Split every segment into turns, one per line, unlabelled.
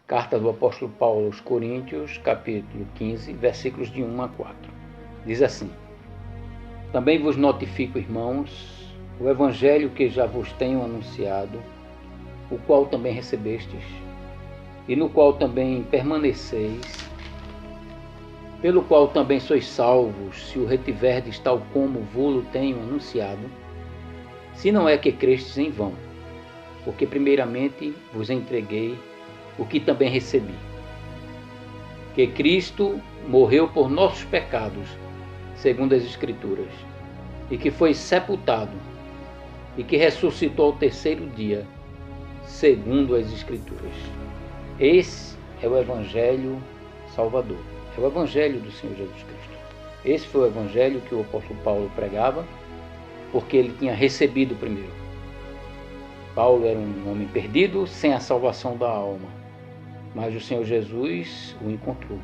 Carta do apóstolo Paulo aos Coríntios, capítulo 15, versículos de 1 a 4. Diz assim: Também vos notifico, irmãos, o evangelho que já vos tenho anunciado, o qual também recebestes, e no qual também permaneceis, pelo qual também sois salvos, se o retiverdes tal como vô-lo tenho anunciado, se não é que crestes em vão, porque primeiramente vos entreguei o que também recebi, que Cristo morreu por nossos pecados, segundo as Escrituras, e que foi sepultado, e que ressuscitou ao terceiro dia, segundo as Escrituras. Esse é o Evangelho Salvador, é o Evangelho do Senhor Jesus Cristo. Esse foi o Evangelho que o apóstolo Paulo pregava, porque ele tinha recebido primeiro. Paulo era um homem perdido, sem a salvação da alma, mas o Senhor Jesus o encontrou,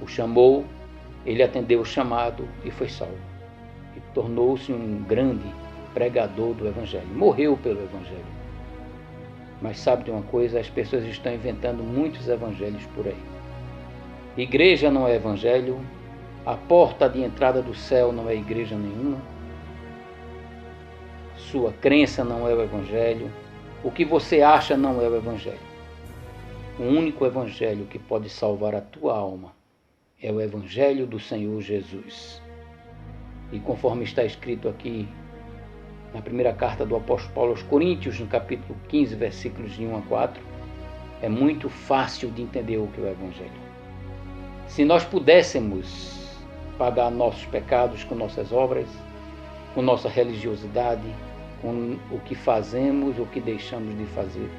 o chamou, ele atendeu o chamado e foi salvo. E tornou-se um grande pregador do Evangelho, morreu pelo Evangelho. Mas sabe de uma coisa? As pessoas estão inventando muitos evangelhos por aí. Igreja não é evangelho, a porta de entrada do céu não é igreja nenhuma, sua crença não é o evangelho, o que você acha não é o evangelho. O único evangelho que pode salvar a tua alma é o evangelho do Senhor Jesus. E conforme está escrito aqui na primeira carta do apóstolo Paulo aos Coríntios, no capítulo 15, versículos de 1 a 4, é muito fácil de entender o que é o evangelho. Se nós pudéssemos pagar nossos pecados com nossas obras, com nossa religiosidade, com o que fazemos, o que deixamos de fazer,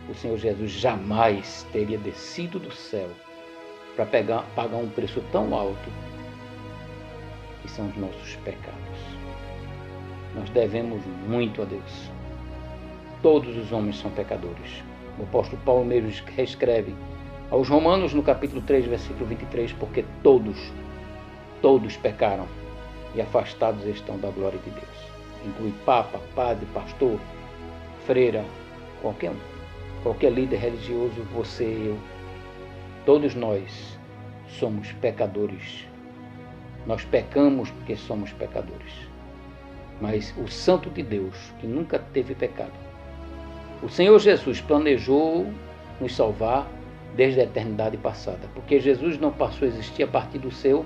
o Senhor Jesus jamais teria descido do céu para pagar um preço tão alto, que são os nossos pecados. Nós devemos muito a Deus. Todos os homens são pecadores. O apóstolo Paulo mesmo escreve aos Romanos no capítulo 3, versículo 23, porque todos pecaram e afastados estão da glória de Deus. Inclui papa, padre, pastor, freira, qualquer líder religioso, você, eu. Todos nós somos pecadores. Nós pecamos porque somos pecadores. Mas o Santo de Deus, que nunca teve pecado, o Senhor Jesus planejou nos salvar desde a eternidade passada, porque Jesus não passou a existir a partir do seu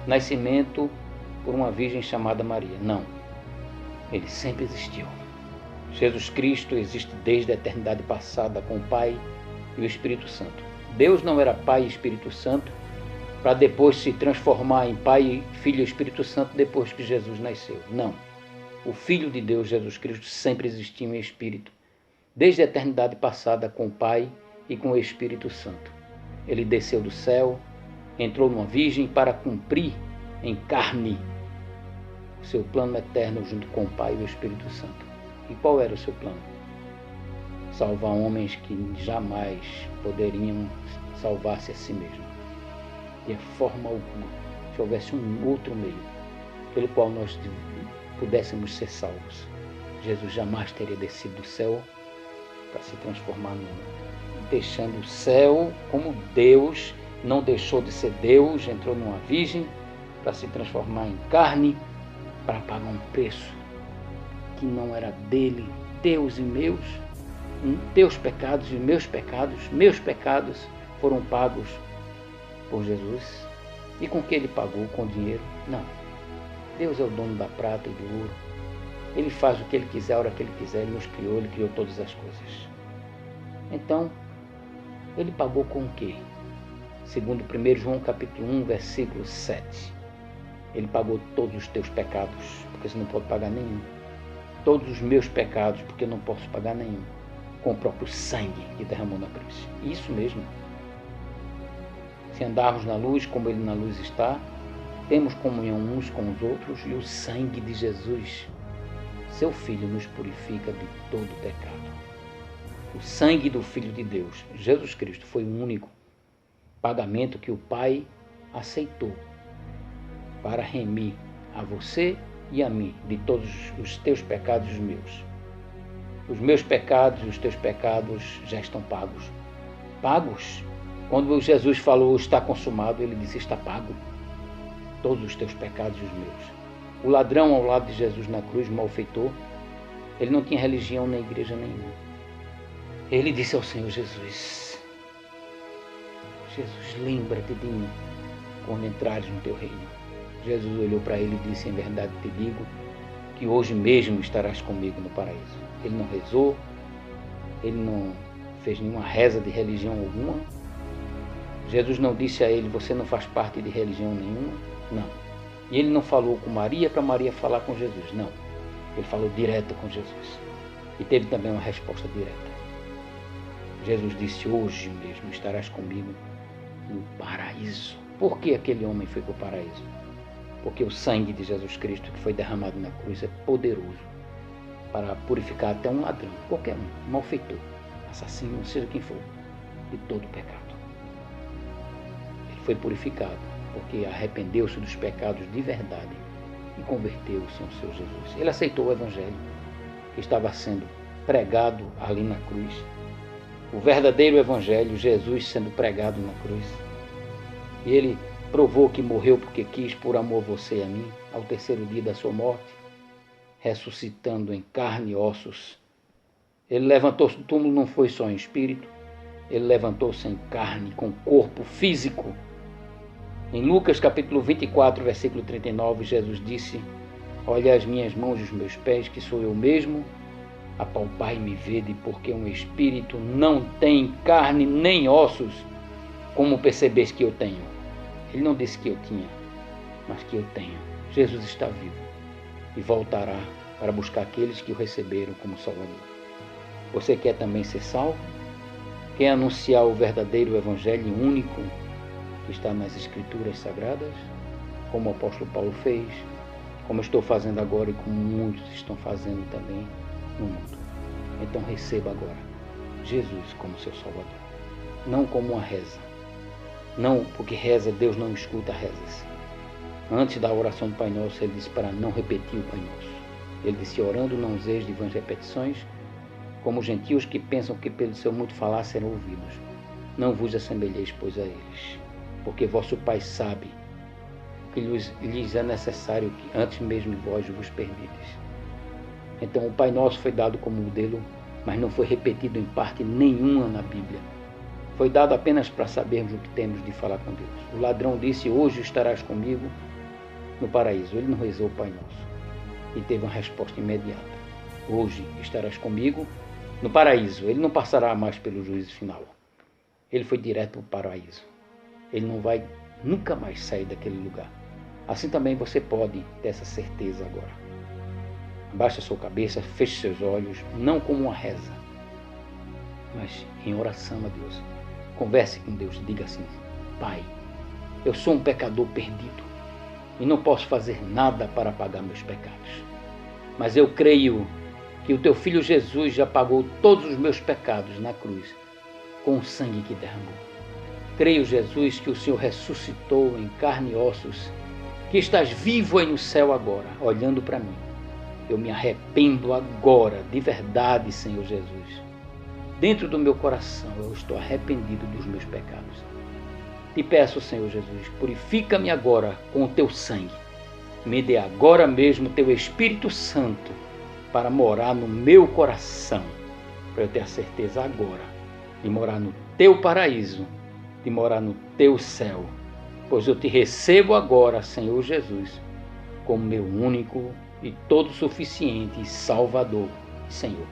nascimento por uma virgem chamada Maria. Não. Ele sempre existiu. Jesus Cristo existe desde a eternidade passada com o Pai e o Espírito Santo. Deus não era Pai e Espírito Santo para depois se transformar em Pai, Filho e Espírito Santo depois que Jesus nasceu. Não. O Filho de Deus, Jesus Cristo, sempre existiu em Espírito, desde a eternidade passada com o Pai e com o Espírito Santo. Ele desceu do céu, entrou numa virgem para cumprir em carne o seu plano eterno junto com o Pai e o Espírito Santo. E qual era o seu plano? Salvar homens que jamais poderiam salvar-se a si mesmos. De forma alguma, se houvesse um outro meio pelo qual nós pudéssemos ser salvos, Jesus jamais teria descido do céu para se transformar no homem, deixando o céu como Deus, não deixou de ser Deus, entrou numa virgem para se transformar em carne, para pagar um preço que não era dele, teus e meus, teus pecados e meus pecados foram pagos por Jesus. E com que ele pagou? Com dinheiro? Não. Deus é o dono da prata e do ouro. Ele faz o que ele quiser, a hora que ele quiser. Ele nos criou, ele criou todas as coisas. Então, ele pagou com o quê? Segundo 1 João capítulo 1, versículo 7. Ele pagou todos os teus pecados, porque você não pode pagar nenhum. Todos os meus pecados, porque eu não posso pagar nenhum. Com o próprio sangue que derramou na cruz. Isso mesmo. Se andarmos na luz, como ele na luz está, temos comunhão uns com os outros, e o sangue de Jesus, seu Filho, nos purifica de todo pecado. O sangue do Filho de Deus, Jesus Cristo, foi o único pagamento que o Pai aceitou para remir a você e a mim de todos os teus pecados e os meus. Os meus pecados e os teus pecados já estão pagos. pagos. Quando Jesus falou está consumado, ele disse está pago. Todos os teus pecados e os meus. O ladrão ao lado de Jesus na cruz, malfeitor, ele não tinha religião nem igreja nenhuma. Ele disse ao Senhor Jesus, Jesus, lembra-te de mim quando entrares no teu reino. Jesus olhou para ele e disse, em verdade te digo, que hoje mesmo estarás comigo no paraíso. Ele não rezou, ele não fez nenhuma reza de religião alguma. Jesus não disse a ele, você não faz parte de religião nenhuma. Não. E ele não falou com Maria para Maria falar com Jesus. Não. Ele falou direto com Jesus. E teve também uma resposta direta. Jesus disse, hoje mesmo estarás comigo no paraíso. Por que aquele homem foi para o paraíso? Porque o sangue de Jesus Cristo que foi derramado na cruz é poderoso para purificar até um ladrão, qualquer um, malfeitor, assassino, seja quem for, de todo pecado. Ele foi purificado porque arrependeu-se dos pecados de verdade e converteu-se ao seu Jesus. Ele aceitou o evangelho que estava sendo pregado ali na cruz. O verdadeiro evangelho, Jesus sendo pregado na cruz. E ele provou que morreu porque quis, por amor a você e a mim, ao terceiro dia da sua morte, ressuscitando em carne e ossos. Ele levantou-se do túmulo, não foi só em espírito, ele levantou-se em carne, com corpo físico. Em Lucas capítulo 24, versículo 39, Jesus disse, olha as minhas mãos e os meus pés, que sou eu mesmo, apalpai e me vede, porque um espírito não tem carne nem ossos, como percebes que eu tenho. Ele não disse que eu tinha, mas que eu tenho. Jesus está vivo e voltará para buscar aqueles que o receberam como Salvador. Você quer também ser salvo? Quer anunciar o verdadeiro evangelho único que está nas Escrituras Sagradas, como o apóstolo Paulo fez, como eu estou fazendo agora e como muitos estão fazendo também no mundo? Então receba agora Jesus como seu Salvador, não como uma reza. Não, porque reza, Deus não escuta rezas. Antes da oração do Pai Nosso, ele disse para não repetir o Pai Nosso. Ele disse, orando não useis de vãs repetições, como os gentios que pensam que pelo seu muito falar serão ouvidos. Não vos assemelheis, pois, a eles, porque vosso Pai sabe que lhes é necessário que antes mesmo vós vos perdides. Então o Pai Nosso foi dado como modelo, mas não foi repetido em parte nenhuma na Bíblia. Foi dado apenas para sabermos o que temos de falar com Deus. O ladrão disse, hoje estarás comigo no paraíso. Ele não rezou o Pai Nosso e teve uma resposta imediata. Hoje estarás comigo no paraíso. Ele não passará mais pelo juízo final. Ele foi direto para o paraíso. Ele não vai nunca mais sair daquele lugar. Assim também você pode ter essa certeza agora. Abaixe a sua cabeça, feche seus olhos, não como uma reza, mas em oração a Deus. Converse com Deus, diga assim, Pai, eu sou um pecador perdido e não posso fazer nada para apagar meus pecados. Mas eu creio que o teu Filho Jesus já pagou todos os meus pecados na cruz com o sangue que derramou. Creio, Jesus, que o Senhor ressuscitou em carne e ossos, que estás vivo aí no céu agora, olhando para mim. Eu me arrependo agora, de verdade, Senhor Jesus. Dentro do meu coração eu estou arrependido dos meus pecados. Te peço, Senhor Jesus, purifica-me agora com o teu sangue. Me dê agora mesmo o teu Espírito Santo para morar no meu coração, para eu ter a certeza agora de morar no teu paraíso, de morar no teu céu, pois eu te recebo agora, Senhor Jesus, como meu único e todo suficiente Salvador, Senhor.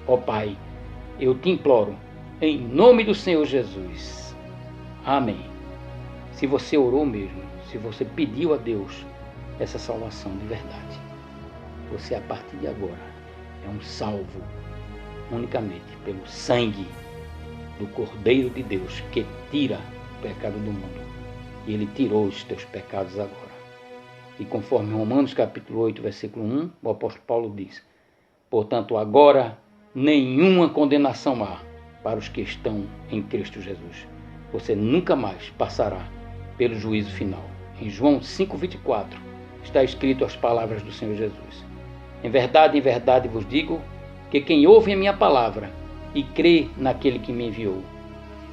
Ó Pai, eu te imploro, em nome do Senhor Jesus. Amém. Se você orou mesmo, se você pediu a Deus essa salvação de verdade, você a partir de agora é um salvo unicamente pelo sangue do Cordeiro de Deus que tira o pecado do mundo. E ele tirou os teus pecados agora. E conforme Romanos capítulo 8, versículo 1, o apóstolo Paulo diz, portanto agora nenhuma condenação há para os que estão em Cristo Jesus. Você nunca mais passará pelo juízo final. Em João 5,24 está escrito as palavras do Senhor Jesus. Em verdade vos digo que quem ouve a minha palavra e crê naquele que me enviou,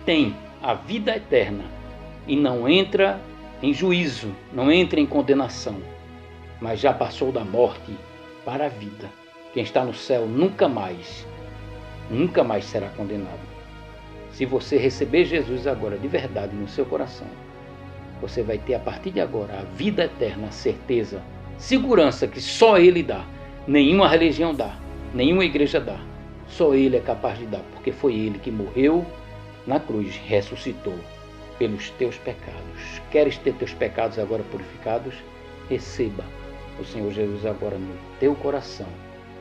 tem a vida eterna e não entra em juízo, não entra em condenação, mas já passou da morte para a vida. Quem está no céu nunca mais será condenado. Se você receber Jesus agora de verdade no seu coração, você vai ter a partir de agora a vida eterna, a certeza, segurança que só Ele dá. Nenhuma religião dá, nenhuma igreja dá. Só Ele é capaz de dar, porque foi Ele que morreu na cruz, ressuscitou pelos teus pecados. Queres ter teus pecados agora purificados? Receba o Senhor Jesus agora no teu coração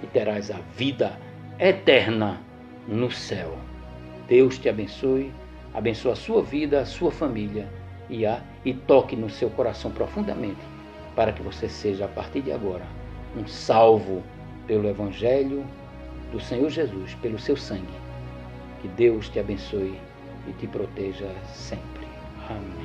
e terás a vida eterna no céu. Deus te abençoe, abençoe a sua vida, a sua família e toque no seu coração profundamente para que você seja, a partir de agora, um salvo pelo Evangelho do Senhor Jesus, pelo seu sangue. Que Deus te abençoe e te proteja sempre. Amém.